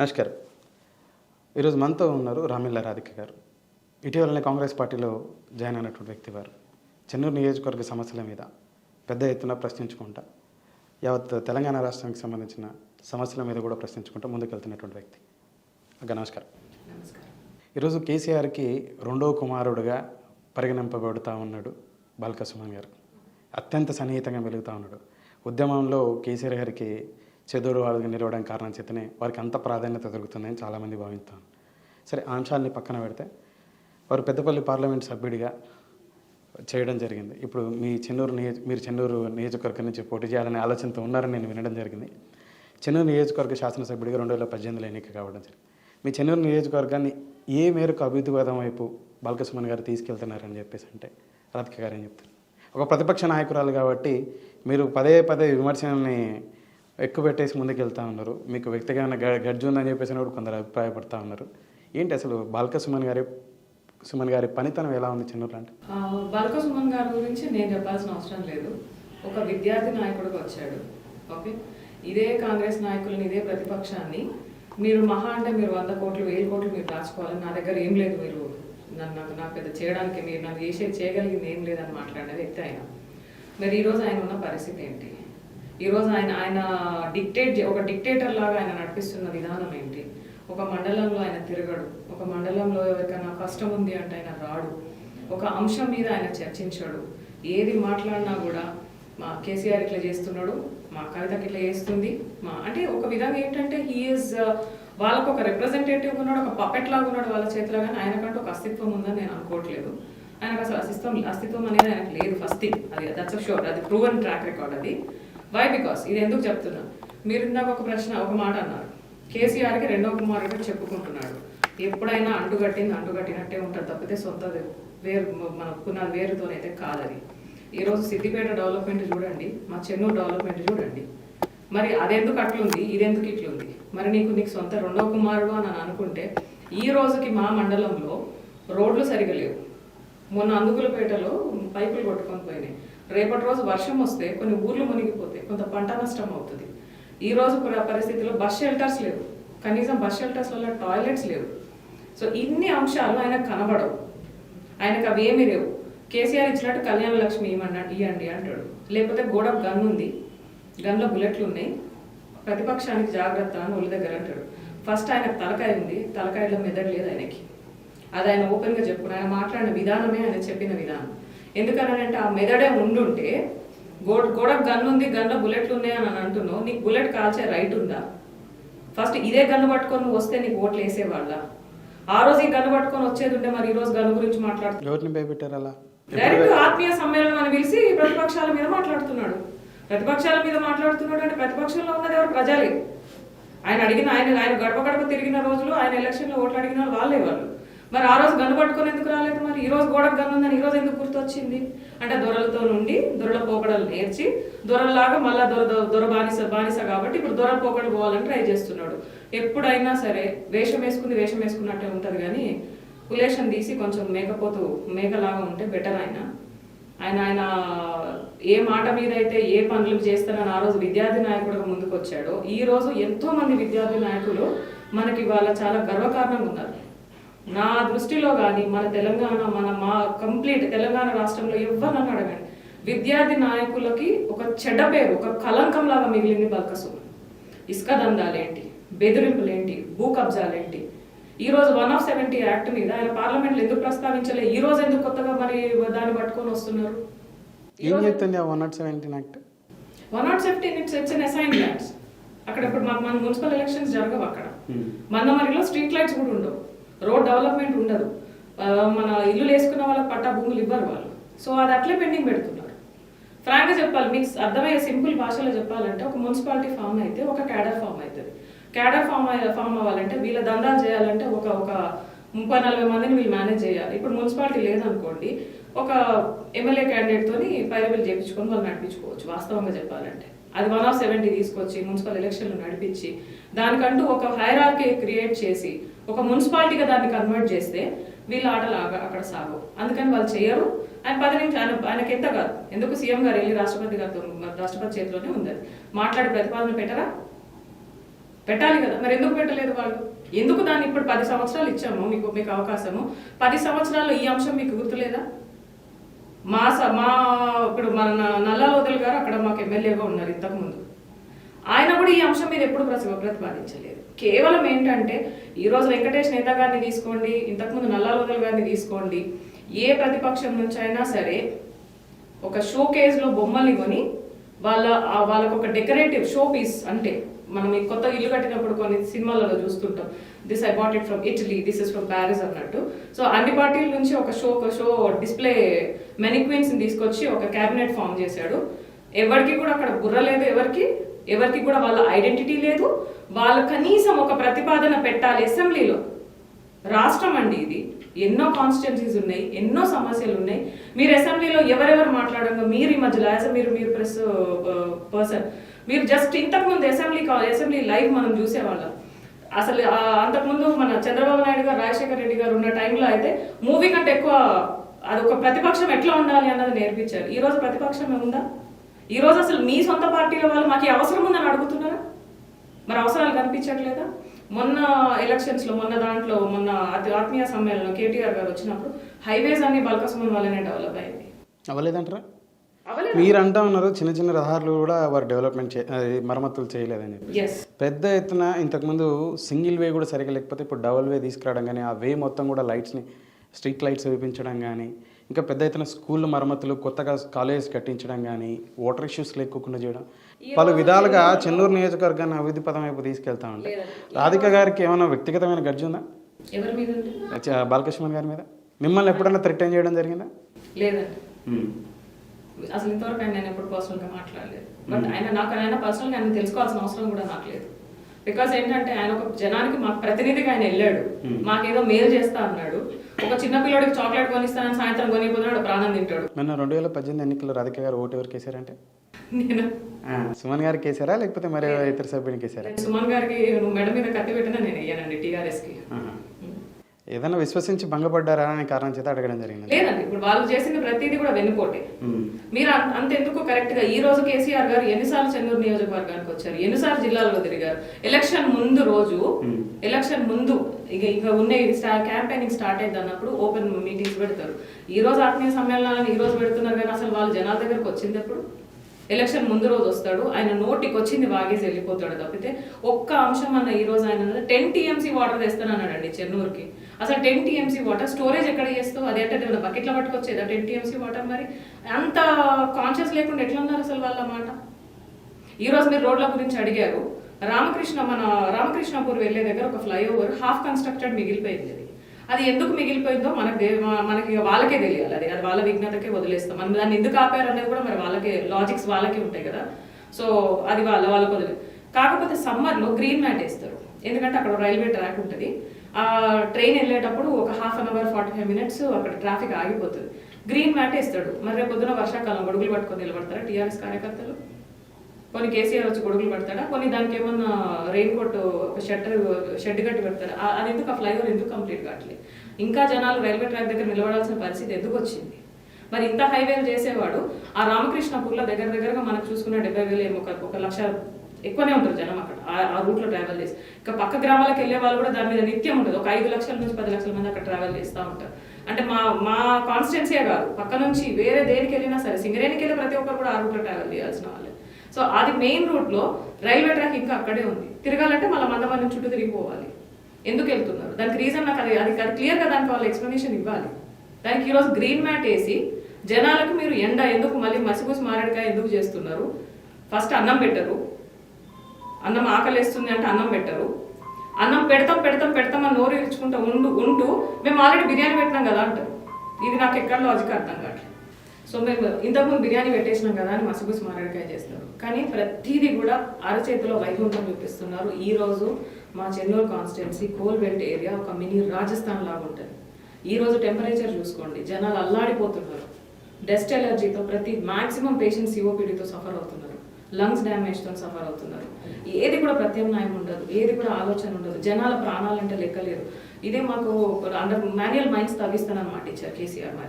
నమస్కారం. ఈరోజు మనతో ఉన్నారు రామిళ్ళ రాధిక గారు. ఇటీవలనే కాంగ్రెస్ పార్టీలో జాయిన్ అయినటువంటి వ్యక్తి వారు. చెన్నూరు నియోజకవర్గ సమస్యల మీద పెద్ద ఎత్తున ప్రశ్నించుకుంటా యావత్ తెలంగాణ రాష్ట్రానికి సంబంధించిన సమస్యల మీద కూడా ప్రశ్నించుకుంటూ ముందుకెళ్తున్నటువంటి వ్యక్తి. అక్క నమస్కారం. ఈరోజు కేసీఆర్కి రెండవ కుమారుడుగా పరిగణింపబడుతూ ఉన్నాడు బాల్క సుమన్ గారు. అత్యంత సన్నిహితంగా వెలుగుతూ ఉన్నాడు. ఉద్యమంలో కేసీఆర్ గారికి చెదురు వాళ్ళకి నిలవడానికి కారణం చేతనే వారికి అంత ప్రాధాన్యత దొరుకుతుందని చాలామంది భావిస్తాను. సరే, ఆ అంశాలని పక్కన పెడితే వారు పెద్దపల్లి పార్లమెంట్ సభ్యుడిగా చేయడం జరిగింది. ఇప్పుడు మీరు చెన్నూరు నియోజకవర్గం నుంచి పోటీ చేయాలనే ఆలోచనతో ఉన్నారని నేను వినడం జరిగింది. చెన్నూరు నియోజకవర్గ శాసనసభ్యుడిగా 2018లో ఎన్నిక కావడం జరిగింది. మీ చెన్నూరు నియోజకవర్గాన్ని ఏ మేరకు అభివృద్ధివాదం వైపు బాల్క సుమన్ గారు తీసుకెళ్తున్నారని చెప్పేసి అంటే రాధిక గారు ఏం చెప్తారు? ఒక ప్రతిపక్ష నాయకురాలు కాబట్టి మీరు పదే పదే విమర్శల్ని ఎక్కువ పెట్టేసి ముందుకు వెళ్తూ ఉన్నారు. మీకు వ్యక్తిగత గడ్జు ఉందని చెప్పేసి కూడా కొందరు అభిప్రాయపడుతూ ఉన్నారు. ఏంటి అసలు బాల్క సుమన్ గారి పనితనం ఎలా ఉంది చెన్నూరులో? అంటే బాల్క సుమన్ గారి గురించి నేను చెప్పాల్సిన అవసరం లేదు. ఒక విద్యార్థి నాయకుడిగా వచ్చాడు. ఓకే, ఇదే కాంగ్రెస్ నాయకులని, ఇదే ప్రతిపక్షాన్ని మీరు మహా అంటే మీరు 100 కోట్లు 1000 కోట్లు మీరు దాచుకోవాలి, నా దగ్గర ఏం లేదు, మీరు నాకు పెద్ద చేయడానికి మీరు నాకు చేయగలిగింది ఏం లేదని మాట్లాడే వ్యక్తి ఆయన. మరి ఈరోజు ఆయన ఉన్న పరిస్థితి ఏంటి? ఈరోజు ఆయన ఒక డిక్టేటర్ లాగా ఆయన నడిపిస్తున్న విధానం ఏంటి? ఒక మండలంలో ఆయన తిరగడు, ఒక మండలంలో ఎవరికైనా కష్టం ఉంది అంటే ఆయన రాడు, ఒక అంశం మీద ఆయన చర్చించాడు. ఏది మాట్లాడినా కూడా మా కేసీఆర్ ఇట్లా చేస్తున్నాడు, మా కవితకి ఇట్లా చేస్తుంది, అంటే ఒక విధంగా ఏంటంటే హీఈస్ వాళ్ళకు ఒక రిప్రజెంటేటివ్ ఉన్నాడు, ఒక పపెట్ లాగా ఉన్నాడు వాళ్ళ చేతిలో. కానీ ఆయనకంటూ ఒక అస్తిత్వం ఉందని నేను అనుకోవట్లేదు. ఆయనకు అసలు అస్తిత్వం అనేది ఆయనకు లేదు. ఫస్ట్ థింగ్ అది, దట్స్ షూర్, అది ప్రూవెన్ ట్రాక్ రికార్డ్ అది. వై? బికాస్ ఇది ఎందుకు చెప్తున్నా, మీరు ఇందాక ఒక మాట అన్నారు, కేసీఆర్కి రెండో కుమారుడిగా చెప్పుకుంటున్నాడు. ఎప్పుడైనా అంటుగట్టినట్టే ఉంటుంది తప్పితే సొంత వేరు మన పునాది వేరుతోనైతే కాదది. ఈరోజు సిద్దిపేట డెవలప్మెంట్ చూడండి, మా చెన్నూరు డెవలప్మెంట్ చూడండి. మరి అదెందుకు అట్లుంది, ఇదెందుకు ఇట్లుంది? మరి నీకు సొంత రెండో కుమారుడు అని అనుకుంటే ఈ రోజుకి మా మండలంలో రోడ్లు సరిగా లేవు. మొన్న అందుకులపేటలో పైపులు కొట్టుకొని పోయినాయి. రేపటి రోజు వర్షం వస్తే కొన్ని ఊర్లు మునిగిపోతాయి, కొంత పంట నష్టం అవుతుంది. ఈ రోజు పరిస్థితుల్లో బస్ షెల్టర్స్ లేవు, కనీసం బస్ షెల్టర్స్ వల్ల టాయిలెట్స్ లేవు. సో ఇన్ని అంశాలు ఆయనకు కనబడవు, ఆయనకు అవి ఏమీ లేవు. కేసీఆర్ ఇచ్చినట్టు కళ్యాణ లక్ష్మి ఇవ్వండి అంటాడు, లేకపోతే గోడ గన్ ఉంది, గన్లో బుల్లెట్లు ఉన్నాయి, ప్రతిపక్షానికి జాగ్రత్త అని ఒళ్ళ దగ్గర అంటాడు. ఫస్ట్ ఆయనకు తలకాయ ఉంది, తలకాయలో మెదడు లేదు ఆయనకి. అది ఆయన ఓపెన్గా చెప్పుకుని ఆయన మాట్లాడిన విధానమే ఆయన చెప్పిన విధానం. ఎందుకనంటే ఆ మెదడే ఉండుంటే గోడకు గన్ను ఉంది, గన్లో బుల్లెట్లు ఉన్నాయి అని అంటున్నావు, నీకు బుల్లెట్ కాల్చే రైట్ ఉందా? ఫస్ట్ ఇదే గన్ను పట్టుకొని నువ్వు వస్తే నీకు ఓట్లు వేసేవాళ్ళ? ఆ రోజు ఈ గన్ను పట్టుకొని వచ్చేది ఉంటే మరి ఈ రోజు గన్ను గురించి మాట్లాడుతున్నాడు. డైరెక్ట్ ఆత్మీయ సమ్మేళనం అని పిలిచి ప్రతిపక్షాల మీద మాట్లాడుతున్నాడు. అంటే ప్రతిపక్షంలో ఉన్నది ఎవరు? ప్రజలే. ఆయన గడప తిరిగిన రోజులు, ఆయన ఎలక్షన్లో ఓట్లు అడిగిన వాళ్ళే వాళ్ళు. మరి ఆ రోజు గన్ను పట్టుకొని ఎందుకు రాలేదు? మరి ఈ రోజు గోడకు గన్ను ఉందని ఈ రోజు ఎందుకు గుర్తొచ్చింది? అంటే దొరలతో నుండి దొరల పోకడలు నేర్చి దొరలాగా మళ్ళా దొర బానిస కాబట్టి ఇప్పుడు దొర పోకడలు పోవాలని ట్రై చేస్తున్నాడు. ఎప్పుడైనా సరే వేషం వేసుకున్నట్టే ఉంటుంది, కానీ కులేషన్ తీసి కొంచెం మేకలాగా ఉంటే బెటర్. ఆయన ఏ మాట మీద అయితే ఏ పనులు చేస్తానని ఆ రోజు విద్యార్థి నాయకుడిగా ముందుకు వచ్చాడో, ఈ రోజు ఎంతో మంది విద్యార్థి నాయకులు మనకి వాళ్ళ చాలా గర్వకారణంగా ఉన్నారు. నా దృష్టిలో కానీ మన తెలంగాణ మా కంప్లీట్ తెలంగాణ రాష్ట్రంలో ఎవరినన్నా అడగండి, విద్యార్థి నాయకులకి ఒక చెడ్డ పేరు, ఒక కలంకం లాగా మిగిలింది బాల్క సుమన్. ఇసుక దందాలేంటి, బెదిరింపులేంటి, భూ కబ్జాలేంటి? ఈ రోజు 170 యాక్ట్ మీద ఆయన పార్లమెంట్లో ఎందుకు ప్రస్తావించలే? ఈ రోజు ఎందుకు కొత్తగా మరి దాన్ని పట్టుకొని వస్తున్నారు? ఏం చెప్తుంది 170 act? 170 it's an assign lands. అక్కడ ఇప్పుడు మన మున్సిపల్ ఎలక్షన్స్ జరగవు. అక్కడ మందమరిలో స్ట్రీట్ లైట్స్ కూడా ఉండవు, రోడ్ డెవలప్మెంట్ ఉండదు, మన ఇల్లు వేసుకున్న వాళ్ళకి పట్టా భూములు ఇవ్వరు వాళ్ళు. సో అది అట్లే పెండింగ్ పెడుతున్నారు. ఫ్రాంక్గా చెప్పాలి, మీకు అర్థమయ్యే సింపుల్ భాషలో చెప్పాలంటే, ఒక మున్సిపాలిటీ ఫామ్ అయితే ఒక క్యాడర్ ఫామ్ అవుతుంది. క్యాడర్ ఫామ్ అవ్వాలంటే వీళ్ళ దందాలు చేయాలంటే ఒక 30-40 మందిని వీళ్ళు మేనేజ్ చేయాలి. ఇప్పుడు మున్సిపాలిటీ లేదనుకోండి, ఒక ఎమ్మెల్యే క్యాండిడేట్తోని పైరవీలు చేయించుకొని వాళ్ళు నడిపించుకోవచ్చు. వాస్తవంగా చెప్పాలంటే అది 170 తీసుకొచ్చి మున్సిపల్ ఎలక్షన్లు నడిపించి దానికంటూ ఒక హైరార్కీ క్రియేట్ చేసి ఒక మున్సిపాలిటీగా దాన్ని కన్వర్ట్ చేస్తే వీళ్ళ ఆటలు అక్కడ సాగు. అందుకని వాళ్ళు చేయరు. ఆయన 10 నిమిషాలు ఆయనకి ఎంత కాదు, ఎందుకు సీఎం గారు వెళ్ళి రాష్ట్రపతి చేతిలోనే ఉంది, మాట్లాడే ప్రతిపాదన పెట్టాలి కదా, మరి ఎందుకు పెట్టలేదు వాళ్ళు? ఎందుకు దాన్ని ఇప్పుడు 10 సంవత్సరాలు ఇచ్చాము మీకు అవకాశము, 10 సంవత్సరాల్లో ఈ అంశం మీకు గుర్తులేదా? మా ఇప్పుడు మన నల్లాలోదల్ గారు అక్కడ మాకు ఎమ్మెల్యేగా ఉన్నారు ఇంతకుముందు, ఆయన కూడా ఈ అంశం మీద ఎప్పుడు ప్రతిపాదించలేదు. కేవలం ఏంటంటే ఈరోజు వెంకటేష్ నేత గారిని తీసుకోండి, ఇంతకుముందు నల్లాలోదల్ గారిని తీసుకోండి, ఏ ప్రతిపక్షం నుంచి అయినా సరే ఒక షో కేజ్లో బొమ్మల్ని కొని వాళ్ళకు ఒక డెకరేటివ్ షో పీస్, అంటే మనం ఈ కొత్త ఇల్లు కట్టినప్పుడు కొన్ని సినిమాలలో చూస్తుంటాం, this I bought it from Italy, this is from Paris అన్నట్టు. సో అన్ని పార్టీల నుంచి ఒక షో డిస్ప్లే మెనిక్వీన్స్ తీసుకొచ్చి ఒక క్యాబినెట్ ఫామ్ చేశాడు. ఎవరికి కూడా అక్కడ బుర్ర లేదు, ఎవరికి కూడా వాళ్ళ ఐడెంటిటీ లేదు. వాళ్ళు కనీసం ఒక ప్రతిపాదన పెట్టాలి అసెంబ్లీలో. రాష్ట్రం అండి ఇది, ఎన్నో కాన్స్టిట్యున్సీస్ ఉన్నాయి, ఎన్నో సమస్యలు ఉన్నాయి. మీరు అసెంబ్లీలో ఎవరెవరు మాట్లాడంగా మీరు ఈ మధ్యలో యాజ్ మీరు ప్రెస్ పర్సన్, మీరు జస్ట్ ఇంతకుముందు అసెంబ్లీ లైవ్ మనం చూసేవాళ్ళం. అసలు అంతకుముందు మన చంద్రబాబు నాయుడు గారు, రాజశేఖర రెడ్డి గారు ఉన్న టైంలో అయితే మూవీ కంటే ఎక్కువ అదొక ప్రతిపక్షం ఎట్లా ఉండాలి అన్నది నేర్పించారు. ఈ రోజు ప్రతిపక్షం ఉందా? ఈ రోజు అసలు మీ సొంత పార్టీల వాళ్ళు మాకు అవసరం ఉందని అడుగుతున్నారా? మరి అవసరాలు కనిపించట్లేదా? మొన్న ఎలక్షన్స్ లో మొన్న ఆత్మీయ సమ్మేళనం కేటీఆర్ గారు వచ్చినప్పుడు హైవేస్ అన్ని బల్కసుమన్ వల్లనే డెవలప్ అయింది. అవ్వలేదంటారా? మీరు అంటా ఉన్నారు చిన్న చిన్న రహదారులు కూడా వారు డెవలప్మెంట్ మరమ్మతులు చేయలేదని. పెద్ద ఎత్తున ఇంతకుముందు సింగిల్ వే కూడా సరిగా లేకపోతే ఇప్పుడు డబుల్ వే తీసుకురావడం కానీ, ఆ వే మొత్తం కూడా లైట్స్ని స్ట్రీట్ లైట్స్ వేయించడం కానీ, ఇంకా పెద్ద ఎత్తున స్కూల్ మరమ్మతులు, కొత్తగా కాలేజ్ కట్టించడం కానీ, వాటర్ ఇష్యూస్ లేకుండా చేయడం, పలు విధాలుగా చెన్నూరు నియోజకవర్గాన్ని అభివృద్ధి పదం వైపు తీసుకెళ్తా ఉంటాయి. రాధిక గారికి ఏమైనా వ్యక్తిగతమైన గర్జు ఉందా బాలకృష్ణ గారి మీద? మిమ్మల్ని ఎప్పుడైనా థ్రెటన్ చేయడం జరిగిందా? లేదండి, అసలు ఇంతవరకు నేను ఎప్పుడు పర్సనల్గా మాట్లాడలేదు. బట్ ఆయన పర్సనల్గా ఆయన తెలుసుకోవాల్సిన అవసరం కూడా నాకు లేదు. బికాస్ ఏంటంటే ఆయన ఒక జనానికి మాకు ప్రతినిధిగా ఆయన వెళ్ళాడు, మాకేదో మేలు చేస్తా అన్నాడు. ఒక చిన్న పిల్లడికి చాక్లెట్ కొనిస్తానని సాయంత్రం కొనిపోతున్నాడు, ప్రాణం తింటాడు. మొన్న 2018 ఎన్నికల్లో రాధిక గారు ఓటు ఎవరికి వేసారంటే? నేను సుమన్ గారికి వేసారా లేకపోతే మరి ఇతర సభ్యునికి వేసారా? సుమన్ గారికి నువ్వు మెడ మీద కత్తి పెట్టినా నేను వేయనండి టీఆర్ఎస్కి. ఏదైనా విశ్వసించి భంగపడ్డారా అనే కారణం చేత అడగడం జరిగింది? లేదండి, ఇప్పుడు వాళ్ళు చేసింది ప్రతిదీ కూడా వెన్నుపోటే. మీరు అంతెందుకు కరెక్ట్ గా ఈ రోజు కేసీఆర్ గారు ఎన్నిసార్లు చెన్నూరు నియోజకవర్గానికి వచ్చారు, ఎన్నిసార్లు జిల్లాల్లో తిరిగారు? ఎలక్షన్ ముందు ఇక ఉన్న క్యాంపెయినింగ్ స్టార్ట్ అయింది అన్నప్పుడు ఓపెన్ మీటింగ్స్ పెడతారు. ఈ రోజు ఆత్మీయ సమ్మేళనాలను ఈ రోజు పెడుతున్నారు, కానీ అసలు వాళ్ళు జనాల దగ్గరకు వచ్చింది ఎప్పుడు? ఎలక్షన్ ముందు రోజు వస్తాడు, ఆయన నోటికి వచ్చింది వాగేసి వెళ్ళిపోతాడు తప్పితే ఒక్క అంశం అన్న ఈ రోజు ఆయన 10 TMC వాటర్ తెస్తానన్నాడండి చెన్నూరుకి. అసలు 10 TMC వాటర్ స్టోరేజ్ ఎక్కడ చేస్తావు? అది అంటే బకెట్లో పట్టుకొచ్చేదా 10 TMC వాటర్? మరి అంత కాన్షియస్ లేకుండా ఎట్లా ఉన్నారు అసలు వాళ్ళ మాట? ఈ రోజు మీరు రోడ్ల గురించి అడిగారు. రామకృష్ణపూర్ వెళ్లే దగ్గర ఒక ఫ్లైఓవర్ హాఫ్ కన్స్ట్రక్టెడ్ మిగిలిపోయింది. అది ఎందుకు మిగిలిపోయిందో మనకి వాళ్ళకే తెలియాలి. అది వాళ్ళ విజ్ఞతకే వదిలేస్తాం. మనం దాన్ని ఎందుకు ఆపారు అనేది కూడా మరి వాళ్ళకే లాజిక్స్ వాళ్ళకే ఉంటాయి కదా. సో అది వాళ్ళకి వదిలేదు. కాకపోతే సమ్మర్లో గ్రీన్ మ్యాట్ వేస్తారు, ఎందుకంటే అక్కడ రైల్వే ట్రాక్ ఉంటుంది. ఆ ట్రైన్ వెళ్ళేటప్పుడు ఒక 1/2 hour 45 minutes అక్కడ ట్రాఫిక్ ఆగిపోతుంది. గ్రీన్ మ్యాట్ వేస్తాడు. మరి రేపు పొద్దున వర్షాకాలం గొడుగులు పట్టుకొని నిలబడతారా టీఆర్ఎస్ కార్యకర్తలు? కొన్ని కేసీఆర్ వచ్చి గొడుగులు పడతాడా? కొన్ని దానికి ఏమన్నా రెయిన్ కోట్ షెడ్ కట్టి పెడతారా? అది ఎందుకు? ఆ ఫ్లైఓవర్ ఎందుకు కంప్లీట్ కావట్లేదు? ఇంకా జనాలు రైల్వే ట్రాక్ దగ్గర నిలబడాల్సిన పరిస్థితి ఎందుకు వచ్చింది? మరి ఇంత హైవేలు చేసేవాడు ఆ రామకృష్ణపూర్లో దగ్గరగా మనకు చూసుకున్న 70,000 ఏమో 1 లక్ష ఎక్కువనే ఉంటారు జనం అక్కడ ఆ రూట్లో ట్రావెల్ చేసి. ఇంకా పక్క గ్రామాలకు వెళ్ళే వాళ్ళు కూడా దాని మీద నిత్యం ఉంటుంది. ఒక 5 లక్షల నుంచి 10 లక్షల మంది అక్కడ ట్రావెల్ చేస్తూ ఉంటారు. అంటే మా కాన్స్టిట్యున్సీయే కాదు, పక్క నుంచి వేరే దేనికి వెళ్ళినా సరే, సింగరేణికి వెళ్ళి ప్రతి ఒక్కరు కూడా ఆ రూట్లో ట్రావెల్ చేయాల్సిన వాళ్ళే. సో అది మెయిన్ రూట్లో రైల్వే ట్రాక్ ఇంకా అక్కడే ఉంది. తిరగాలంటే మళ్ళీ మందమని చుట్టూ తిరిగిపోవాలి. ఎందుకు వెళ్తున్నారు? దానికి రీజన్ నాకు అది క్లియర్గా దానికి వాళ్ళు ఎక్స్ప్లెనేషన్ ఇవ్వాలి. దానికి ఈరోజు గ్రీన్ మ్యాట్ వేసి జనాలకు మీరు ఎండ ఎందుకు, మళ్ళీ మసిపూసి మారేడుకాయ ఎందుకు చేస్తున్నారు? ఫస్ట్ అన్నం పెట్టరు, అన్నం ఆకలిస్తుంది అంటే అన్నం పెట్టరు. అన్నం పెడతాం అని నోరు ఇచ్చుకుంటూ ఉంటూ మేము ఆల్రెడీ బిర్యానీ పెట్టినాం కదా అంటారు. ఇది నాకు ఎక్కడ లాజిక్ అర్థం కావట్లేదు. సో మేము ఇంతకుముందు బిర్యానీ పెట్టేసినాం కదా అని మసిపూసి మారేడుకాయ చేస్తారు. కానీ ప్రతిదీ కూడా అరచేతిలో వైకుంఠం చూపిస్తున్నారు. ఈ రోజు మా చెన్నూరు కాన్స్టిట్యున్సీ కోల్బెల్ట్ ఏరియా ఒక మినీ రాజస్థాన్ లాగా ఉంటుంది. ఈ రోజు టెంపరేచర్ చూసుకోండి, జనాలు అల్లాడిపోతున్నారు. డస్ట్ ఎలర్జీతో మాక్సిమం పేషెంట్స్ COPDతో సఫర్ అవుతున్నారు, లంగ్స్ డ్యామేజ్తో సఫర్ అవుతున్నారు. ఏది కూడా ప్రత్యామ్నాయం ఉండదు, ఏది కూడా ఆలోచన ఉండదు. జనాల ప్రాణాలంటే లెక్కలేదు. ఇదే మాకు అండర్ మాన్యువల్ మైండ్స్ తగ్గిస్తానన్నమాట ఇచ్చారు కేసీఆర్.